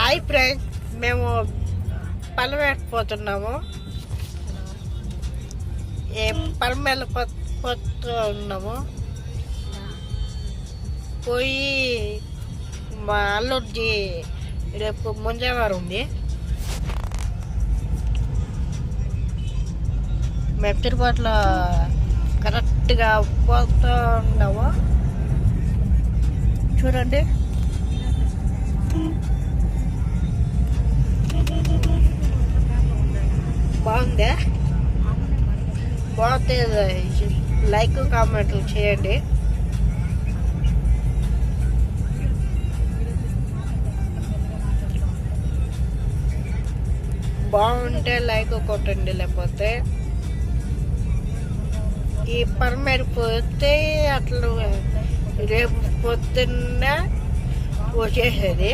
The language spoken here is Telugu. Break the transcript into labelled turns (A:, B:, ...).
A: హాయ్ ఫ్రెండ్స్, మేము పొలం వేకపోతున్నాము. పొలం వెళ్ళిపోతూ ఉన్నాము. పోయి మా అల్లుడికి రేపు ముంజవారం ఉంది. మేము తిరుపతిలో కరెక్ట్గా పోతూ ఉన్నాము. చూడండి, బాగుందా? బాగుంటే లైక్ కామెంట్లు చేయండి. బాగుంటే లైక్ కొట్టండి, లేకపోతే ఈ పర్మేరు పోతే అట్లా రేపు పొద్దున్న వచ్చేసేది.